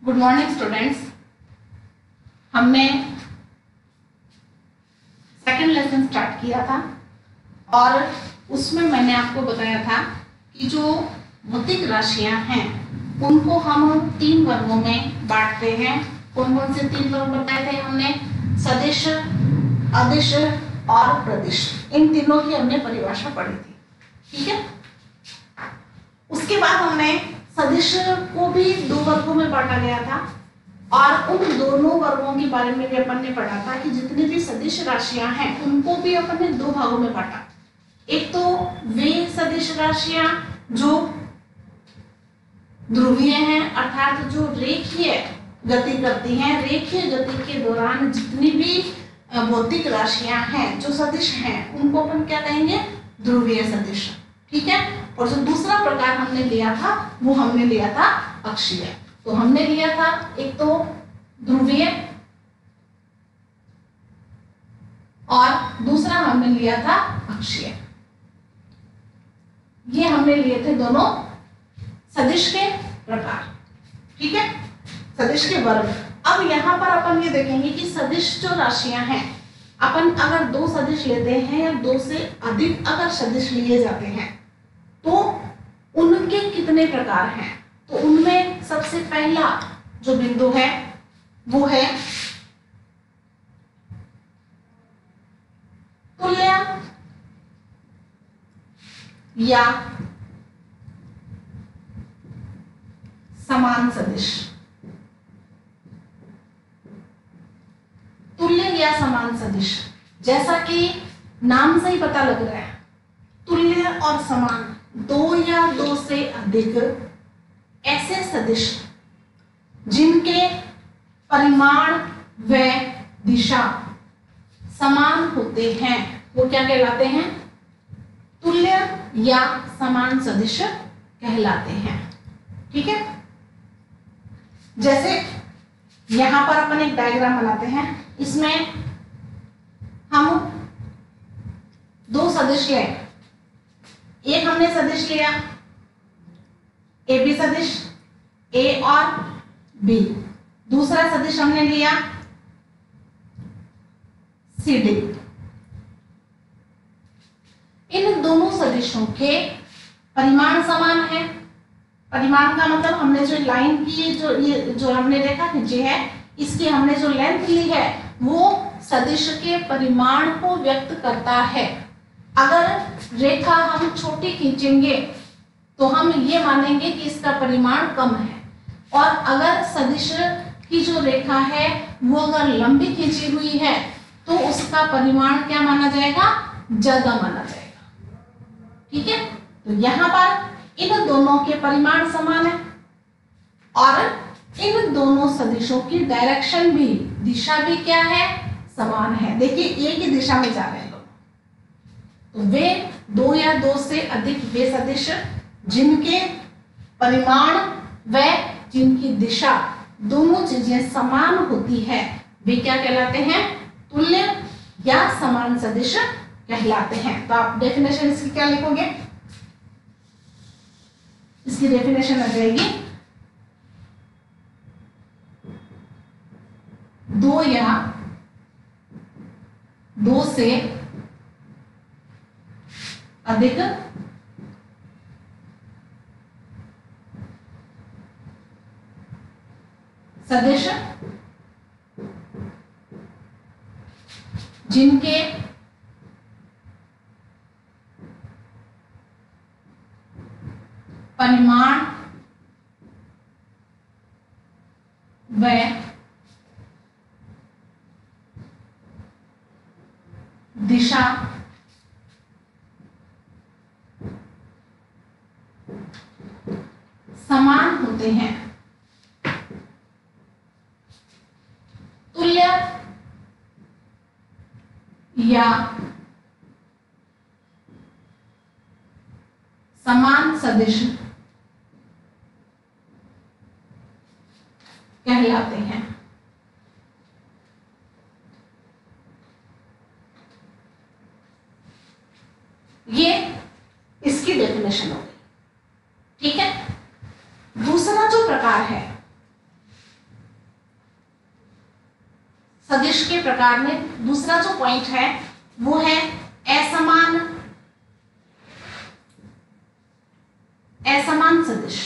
Good morning students. हमने second lesson start किया था और उसमें मैंने आपको बताया था कि जो भौतिक राशियां हैं उनको हम तीन वर्गों में बांटते हैं। कौन कौन से तीन वर्ग बताए थे हमने? सदिश, अदिश और प्रदिश। इन तीनों की हमने परिभाषा पढ़ी थी, ठीक है। उसके बाद हमने सदिश को भी दो वर्गों में बांटा गया था और उन दोनों वर्गों के बारे में भी अपन ने पढ़ा था कि जितनी भी सदिश राशियां हैं उनको भी अपन ने दो भागों में बांटा। एक तो वे सदिश राशियां जो ध्रुवीय हैं, अर्थात जो रेखीय गति करती हैं। रेखीय गति के दौरान जितनी भी भौतिक राशियां हैं जो सदिश हैं उनको अपन क्या कहेंगे? ध्रुवीय सदिश, ठीक है। और जो दूसरा प्रकार हमने लिया था वो हमने लिया था अक्षीय। तो हमने लिया था एक तो ध्रुवीय और दूसरा हमने लिया था अक्षीय। ये हमने लिए थे दोनों सदिश के प्रकार, ठीक है, सदिश के वर्ग। अब यहाँ पर अपन ये देखेंगे कि सदिश जो राशियां हैं, अपन अगर दो सदिश लेते हैं या दो से अधिक अगर सदिश लिए जाते हैं तो उनके कितने प्रकार हैं? तो उनमें सबसे पहला जो बिंदु है वो है तुल्य या समान सदिश। तुल्य या समान सदिश, जैसा कि नाम से ही पता लग रहा है, तुल्य और समान, दो या दो से अधिक ऐसे सदिश जिनके परिमाण व दिशा समान होते हैं वो क्या कहलाते हैं? तुल्य या समान सदिश कहलाते हैं, ठीक है। जैसे यहां पर अपन एक डायग्राम बनाते हैं, इसमें हम दो सदिश लें। एक हमने सदिश लिया ए बी सदिश, ए और बी। दूसरा सदिश हमने लिया सी डी। इन दोनों सदिशों के परिमाण समान है। परिमाण का मतलब हमने जो लाइन की जो हमने रेखा खींची है, इसकी हमने जो लेंथ ली है वो सदिश के परिमाण को व्यक्त करता है। अगर रेखा हम छोटी खींचेंगे तो हम ये मानेंगे कि इसका परिमाण कम है, और अगर सदिश की जो रेखा है वो अगर लंबी खींची हुई है तो उसका परिमाण क्या माना जाएगा? ज्यादा माना जाएगा, ठीक है। तो यहाँ पर इन दोनों के परिमाण समान है और इन दोनों सदिशों की डायरेक्शन भी, दिशा भी क्या है? समान है। देखिए एक ही दिशा में जा रहे हैं लोग। तो वे दो या दो से अधिक वे सदिश जिनके परिमाण व जिनकी दिशा दोनों चीजें समान होती है वे क्या कहलाते हैं? तुल्य या समान सदिश कहलाते हैं। तो आप डेफिनेशन इसकी क्या लिखोगे? इसकी डेफिनेशन आ जाएगी दो या दो से अधिक सदिश जिनके परिमाण व दिशा समान होते हैं। तुल्य या समान सदिश कहलाते हैं। ये इसकी डेफिनेशन हो गई, ठीक है। दूसरा जो प्रकार है सदिश के प्रकार में दूसरा जो पॉइंट है वो है असमान सदिश।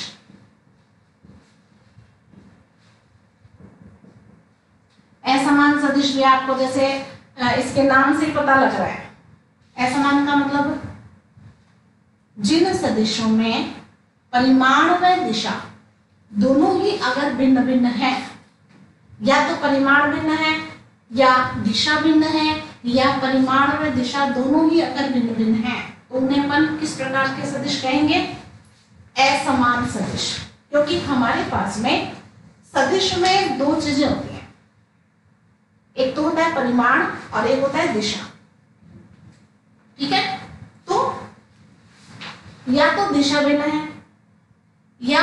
असमान सदिश भी आपको जैसे इसके नाम से पता लग रहा है। असमान का मतलब जिन सदिशों में परिमाण व दिशा दोनों ही अगर भिन्न भिन्न है, या तो परिमाण भिन्न है या दिशा भिन्न है, या परिमाण व दिशा दोनों ही अगर भिन्न भिन्न है, तो उन्हें अपन किस प्रकार के सदिश कहेंगे? असमान सदिश। क्योंकि हमारे पास में सदिश में दो चीजें होती हैं, एक तो होता है परिमाण और एक होता है दिशा। ठीक है, तो या तो दिशा भिन्न है, या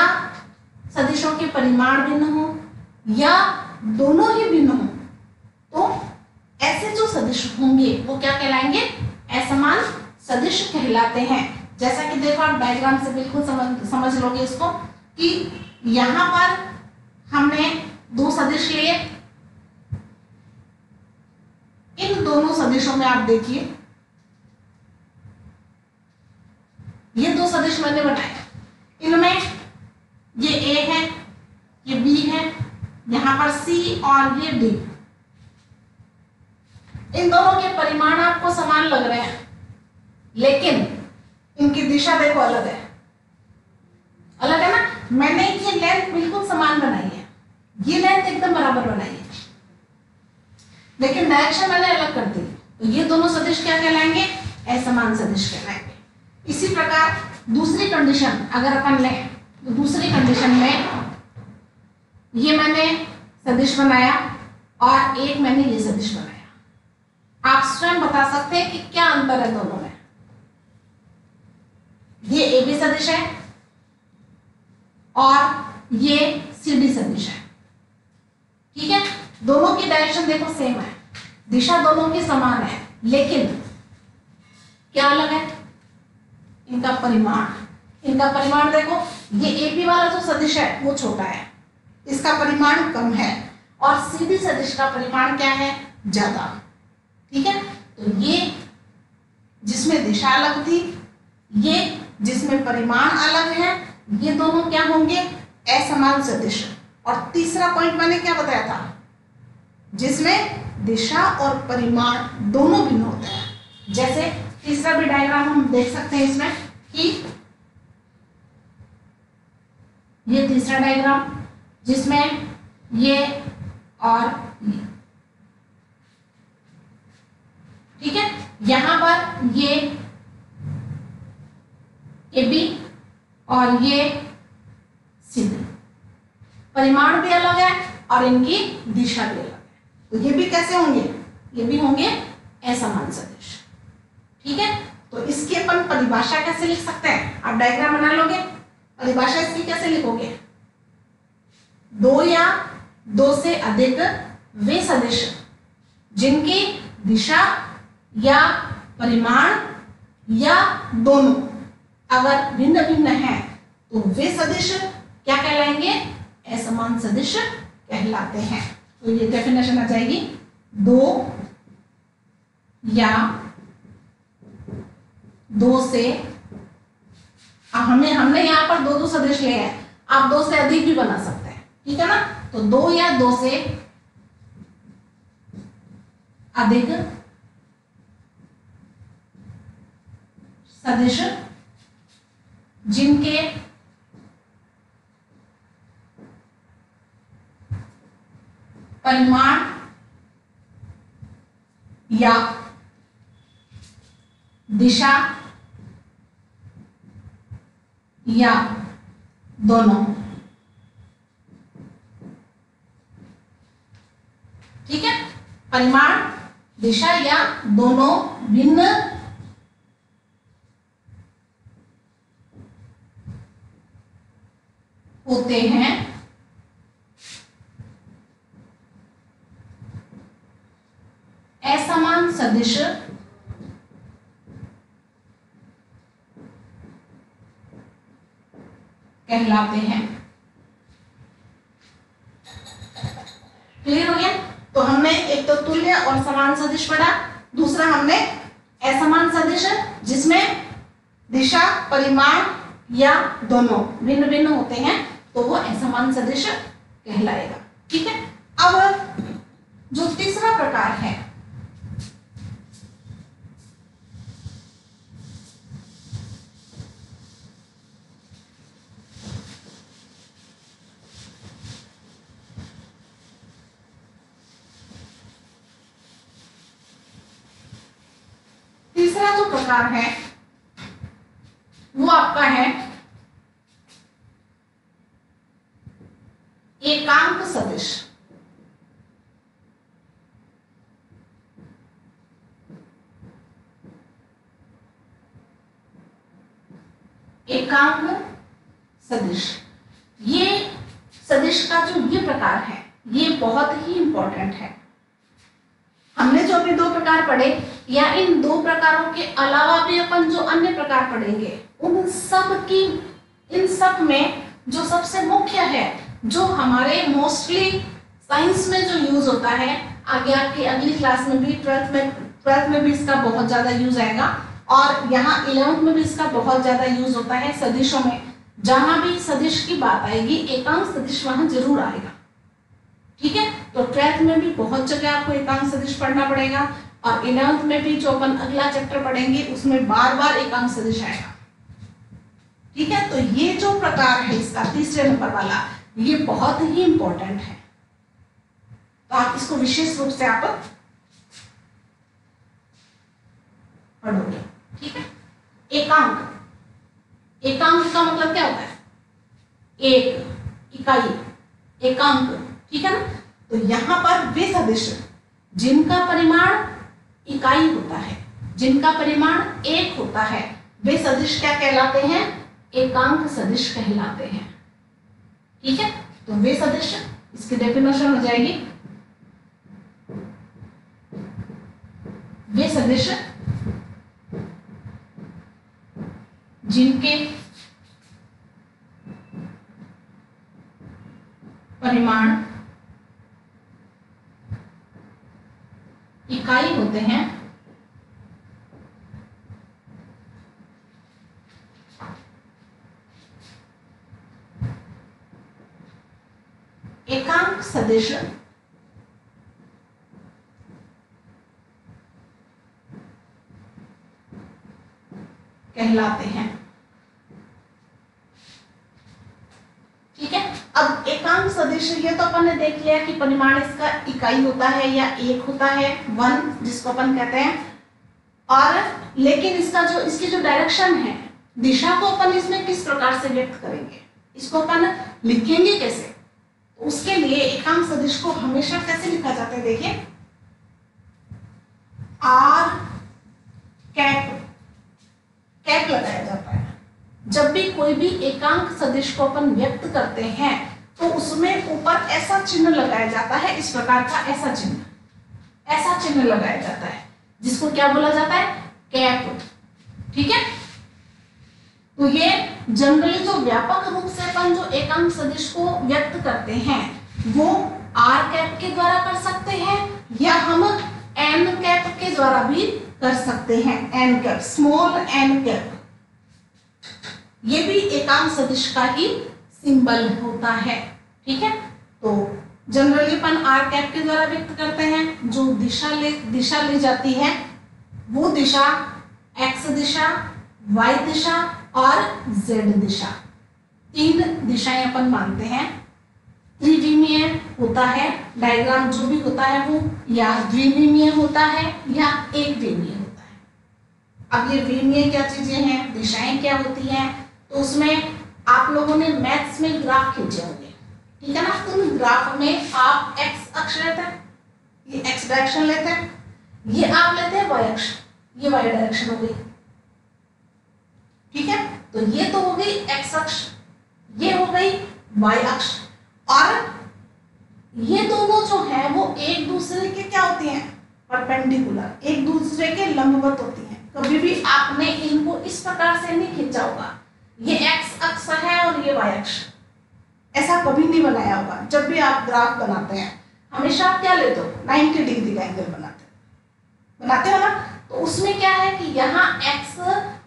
सदिशों के परिमाण भिन्न हो, या दोनों ही भिन्न हो, तो ऐसे जो सदिश होंगे वो क्या कहलाएंगे? असमान सदिश कहलाते हैं। जैसा कि देखो आप डायग्राम से बिल्कुल समझ लोगे इसको कि यहां पर हमने दो सदिश लिए, इन दोनों सदिशों में आप देखिए ये दो सदिश मैंने बनाए, इनमें ये ए है, ये बी है, यहां पर सी और ये डी। इन दोनों के परिमाण आपको समान लग रहे हैं, लेकिन इनकी दिशा देखो अलग है। अलग है ना? मैंने ये लेंथ बिल्कुल समान बनाई है, ये लेंथ एकदम बराबर बनाई है, लेकिन डायरेक्शन मैंने अलग कर दी, तो ये दोनों सदिश क्या कहलाएंगे? असमान सदिश कहलाएंगे। इसी प्रकार दूसरी कंडीशन अगर अपन लें, तो दूसरी कंडीशन में ये मैंने सदिश बनाया और एक मैंने ये सदिश बनाया। आप स्वयं बता सकते हैं कि क्या अंतर है दोनों में। ये ए बी सदिश है और ये सी डी सदिश है। ठीक है, दोनों की डायरेक्शन देखो सेम है, दिशा दोनों की समान है, लेकिन क्या अलग है? इनका परिमाण। इनका परिमाण देखो, ये एपी वाला जो सदिश है वो छोटा है, इसका परिमाण कम है, और सीडी सदिश का परिमाण क्या है? ज्यादा। ठीक है, तो ये जिसमें दिशा अलग थी, ये जिसमें परिमाण अलग है, ये दोनों क्या होंगे? असमान सदिश। और तीसरा पॉइंट मैंने क्या बताया था? जिसमें दिशा और परिमाण दोनों भिन्न होते हैं। जैसे तीसरा भी डायग्राम हम देख सकते हैं इसमें कि ये तीसरा डायग्राम जिसमें ये और ये, ठीक है, यहां पर ये बी और ये सी डी, परिमाण भी अलग है और इनकी दिशा भी अलग है, तो ये भी कैसे होंगे? ये भी होंगे असमान सदिश। ठीक है, तो इसकी अपन परिभाषा कैसे लिख सकते हैं? आप डायग्राम बना लोगे, परिभाषा इसकी कैसे लिखोगे? दो या दो से अधिक वे सदिश जिनकी दिशा या परिमाण या दोनों अगर भिन्न भिन्न है, तो वे सदिश क्या कहलाएंगे? असमान सदिश कहलाते हैं। तो ये डेफिनेशन आ जाएगी, दो या दो से, हमने यहां पर दो सदिश लिए हैं, आप दो से अधिक भी बना सकते हैं। ठीक है ना? तो दो या दो से अधिक सदिश जिनके परिमाण या दिशा या दोनों, ठीक है, परिमाण दिशा या दोनों भिन्न होते हैं, असमान सदिश कहलाते हैं। क्लियर हो गया? तो हमने एक तो तुल्य और समान सदिश पढ़ा, दूसरा हमने असमान सदिश जिसमें दिशा परिमाण या दोनों भिन्न भिन्न होते हैं तो वो असमान सदिश कहलाएगा। ठीक है, अब जो तीसरा प्रकार है तीसरा जो प्रकार है वो आपका है एकांक सदिश। एकांक सदिश, ये सदिश का जो ये प्रकार है ये बहुत ही इंपॉर्टेंट है। हमने जो अभी दो प्रकार पढ़े या इन दो प्रकारों के अलावा भी अपन जो अन्य प्रकार पढ़ेंगे उन सब में जो सबसे मुख्य है, जो हमारे मोस्टली साइंस में जो यूज होता है, आगे आपकी अगली क्लास में भी ट्वेल्थ में भी इसका बहुत ज्यादा यूज आएगा और यहाँ 11th में भी इसका बहुत ज्यादा यूज होता है सदिशों में। जहां भी सदिश की बात आएगी एकांक सदिश वहां जरूर आएगा। ठीक है, तो 12th में भी बहुत जगह आपको एकांक सदिश पढ़ना पड़ेगा और 11th में भी जो अपन अगला चैप्टर पढ़ेंगे उसमें बार बार एकांक सदिश आएगा। ठीक है, तो ये जो प्रकार है इसका तीसरे नंबर वाला ये बहुत ही इंपॉर्टेंट है, तो आप इसको विशेष रूप से आप पढ़ोगे। ठीक है, एकांक, एकांक का मतलब क्या होता है? एक, इकाई, एकांक। ठीक है ना, तो यहां पर वे सदिश जिनका परिमाण इकाई होता है, जिनका परिमाण एक होता है, वे सदिश क्या कहलाते हैं? एकांक सदिश कहलाते हैं। ठीक है, तो वे सदिश, इसकी डेफिनेशन हो जाएगी वे सदिश जिनके परिमाण इकाई होते हैं एकांक सदिश कहलाते हैं। ठीक है, अब एकांक सदिश ये तो अपन ने देख लिया कि परिमाण इसका इकाई होता है या एक होता है, वन जिसको अपन कहते हैं, और लेकिन इसकी जो डायरेक्शन है, दिशा को अपन इसमें किस प्रकार से व्यक्त करेंगे, इसको अपन लिखेंगे कैसे? उसके लिए एकांक सदिश को हमेशा कैसे लिखा जाता है? देखिए, आर कैप लगाया जाता है। जब भी कोई भी एकांक सदिश को अपन व्यक्त करते हैं तो उसमें ऊपर ऐसा चिन्ह लगाया जाता है, इस प्रकार का ऐसा चिन्ह लगाया जाता है जिसको क्या बोला जाता है? कैप। ठीक है, तो ये जनरली जो व्यापक रूप से अपन जो एकांक सदिश को व्यक्त करते हैं वो आर कैप के द्वारा कर सकते हैं या हम एन कैप के द्वारा भी कर सकते हैं। N cap, small N cap, ये भी एकांक सदिश का ही सिंबल होता है। ठीक है, तो जनरली अपन आर कैप के द्वारा व्यक्त करते हैं। जो दिशा ले जाती है वो दिशा एक्स दिशा, वाई दिशा और जेड दिशा, तीन दिशाएं अपन मानते हैं। त्रिविमीय होता है डायग्राम, जो भी होता है वो या द्विविमीय होता है या एक विमीय होता है। अब ये विमीय क्या चीजें हैं, दिशाएं क्या होती हैं, तो उसमें आप लोगों ने मैथ्स में ग्राफ खींचे होंगे। ठीक है ना, उन ग्राफ में आप एक्स अक्ष लेते हैं, ये एक्स डायरेक्शन लेते हैं, ये आप लेते हैं वाई अक्ष, ये वाई डायरेक्शन हो गई। ठीक है, तो ये तो हो गई एक्स अक्ष, ये हो गई वाई अक्ष, और ये दोनों जो है वो एक दूसरे के क्या होती हैं? परपेंडिकुलर, एक दूसरे के लंबवत होती हैं। कभी भी आपने इनको इस प्रकार से नहीं खींचा होगा, ये एक्स अक्ष है और ये वाई अक्ष, ऐसा कभी नहीं बनाया होगा। जब भी आप ग्राफ बनाते हैं हमेशा आप क्या लेते हो, 90 डिग्री का एंगल बनाते हो ना। तो उसमें क्या है कि यहाँ एक्स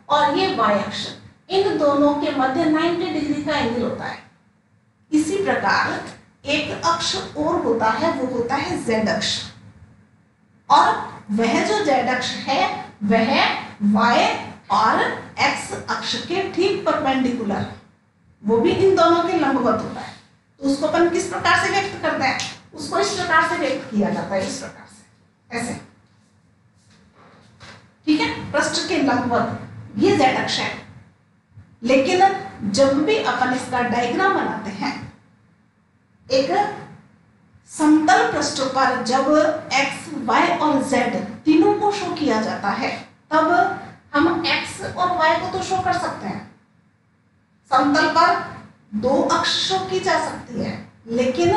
और ये वाई अक्ष, इन दोनों के मध्य 90 डिग्री का एंगल होता है। इसी प्रकार एक अक्ष और होता है, वो होता है जेड अक्ष, और वह जो जेड अक्ष है वह वाई और एक्स अक्ष के ठीक परपेंडिकुलर, वो भी इन दोनों के लंबवत होता है। तो उसको अपन किस प्रकार से व्यक्त करते हैं, उसको इस प्रकार से व्यक्त किया जाता है, इस प्रकार से, ऐसे, ठीक है, पृष्ठ के लंबवत, ये जेड अक्ष है। लेकिन जब भी अपन इसका डायग्राम बनाते हैं, एक समतल पृष्ठ पर जब एक्स, वाई और जेड तीनों को शो किया जाता है, तब हम एक्स और वाई को तो शो कर सकते हैं। समतल पर दो अक्ष शो की जा सकती है, लेकिन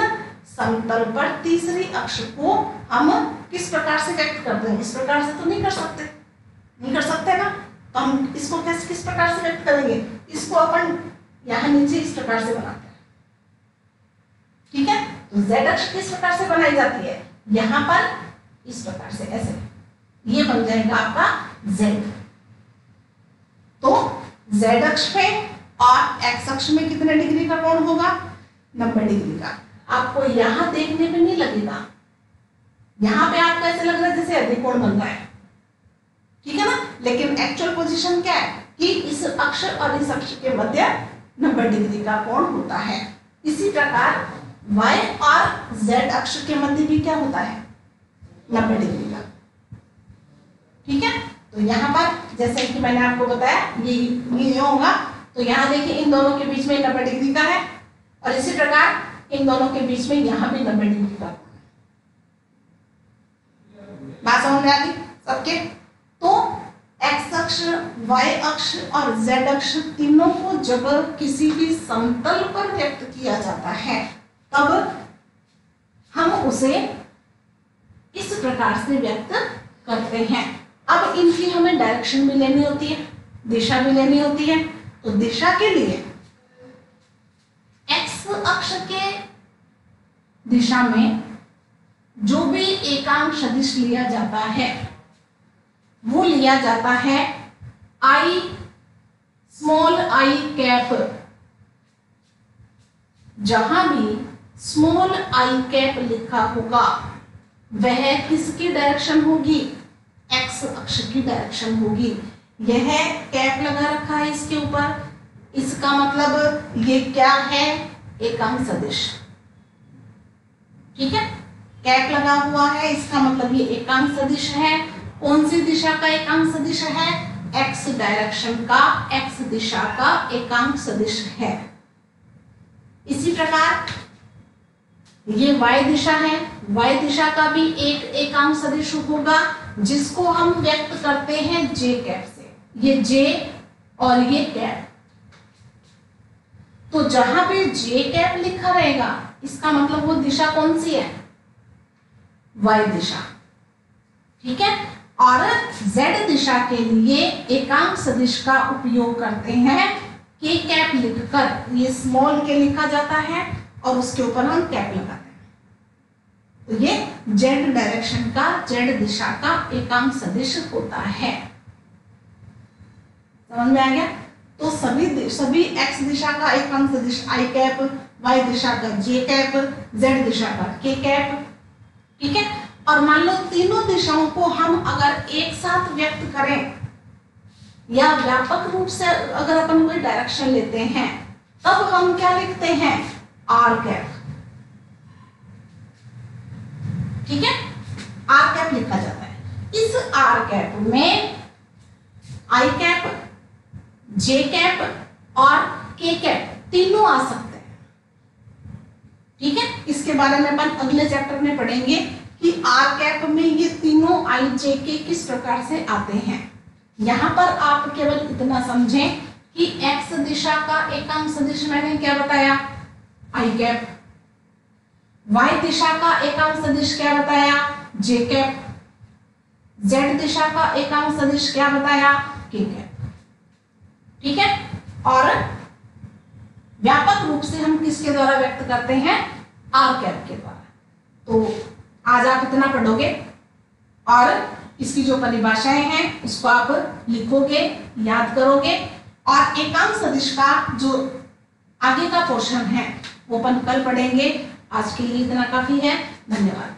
समतल पर तीसरी अक्ष को हम किस प्रकार से व्यक्त करते हैं, इस प्रकार से तो नहीं कर सकते ना। तो हम इसको कैसे, किस प्रकार से व्यक्त करेंगे, इसको अपन यहाँ नीचे इस प्रकार से बनाते हैं, ठीक है। तो जेड अक्ष किस प्रकार से बनाई जाती है, यहाँ पर इस प्रकार से, ऐसे, ये बन जाएगा आपका जेड। तो जेड अक्ष पे और एक्स अक्ष में कितने डिग्री का कोण होगा, 90 डिग्री का। आपको यहां देखने पे नहीं लगेगा, यहां पे आपको ऐसे लग रहा है जैसे अधिक कोण बन रहा है, ठीक है ना। लेकिन एक्चुअल पोजीशन क्या है कि इस अक्ष और इस अक्ष के मध्य 90 डिग्री का कोण होता है। इसी प्रकार y और z अक्ष के मध्य भी क्या होता है, 90 डिग्री का, ठीक है। तो यहाँ पर जैसे कि मैंने आपको बताया, ये होगा, तो यहाँ देखिए इन दोनों के बीच में 90 डिग्री का है, और इसी प्रकार इन दोनों के बीच में यहाँ भी 90 डिग्री का। बात समझ में आ गई सबके। तो एक्स अक्ष, वाई अक्ष और जेड अक्ष तीनों को जब किसी भी समतल पर व्यक्त किया जाता है, तब हम उसे इस प्रकार से व्यक्त करते हैं। अब इनकी हमें डायरेक्शन भी लेनी होती है, दिशा भी लेनी होती है। तो दिशा के लिए एक्स अक्ष के दिशा में जो भी एकांक सदिश लिया जाता है, वो लिया जाता है आई, स्मॉल आई कैप। जहां भी स्मॉल आई कैप लिखा होगा वह किसकी डायरेक्शन होगी, एक्स अक्ष की डायरेक्शन होगी। यह कैप लगा रखा है इसके ऊपर, इसका मतलब ये क्या है, एकांक सदिश, ठीक है। कैप लगा हुआ है, इसका मतलब ये एकांक सदिश है। कौन सी दिशा का एकांक सदिश है, एक्स डायरेक्शन का, एक्स दिशा का एकांक सदिश है। इसी प्रकार ये y दिशा है, y दिशा का भी एक एकांक सदिश होगा, जिसको हम व्यक्त करते हैं j कैप से। ये j और ये कैप, तो जहां पे j कैप लिखा रहेगा, इसका मतलब वो दिशा कौन सी है, y दिशा, ठीक है। और z दिशा के लिए एकांक सदिश का उपयोग करते हैं k कैप लिखकर, ये स्मॉल के लिखा जाता है और उसके ऊपर हम कैप लगाते हैं। तो ये z डायरेक्शन का, z दिशा का एकांक सदिश होता है। समझ में आ गया। तो सभी x दिशा का एकांक सदिश i कैप, y दिशा का j कैप, z दिशा का k कैप, ठीक है। और मान लो तीनों दिशाओं को हम अगर एक साथ व्यक्त करें या व्यापक रूप से अगर अपन कोई डायरेक्शन लेते हैं, तब हम क्या लिखते हैं, आर कैप, ठीक है। आर कैप लिखा जाता है। इस आर कैप में आई कैप, जे कैप और के कैप तीनों आ सकते हैं, ठीक है। इसके बारे में अपन अगले चैप्टर में पढ़ेंगे कि आर कैप में ये तीनों आई जे के किस प्रकार से आते हैं। यहां पर आप केवल इतना समझें कि एक्स दिशा का एकांक सदिश मैंने क्या बताया, आई कैप। वाई दिशा का एकांक सदिश क्या बताया, जे कैप। जेड दिशा का एकांक सदिश क्या बताया, के कैप, ठीक है। और व्यापक रूप से हम किसके द्वारा व्यक्त करते हैं, आर कैप के द्वारा। तो आज आप इतना पढ़ोगे और इसकी जो परिभाषाएं हैं उसको आप लिखोगे, याद करोगे, और एकांक सदिश का जो आगे का पोर्शन है वो अपन कल पढ़ेंगे। आज के लिए इतना काफी है। धन्यवाद।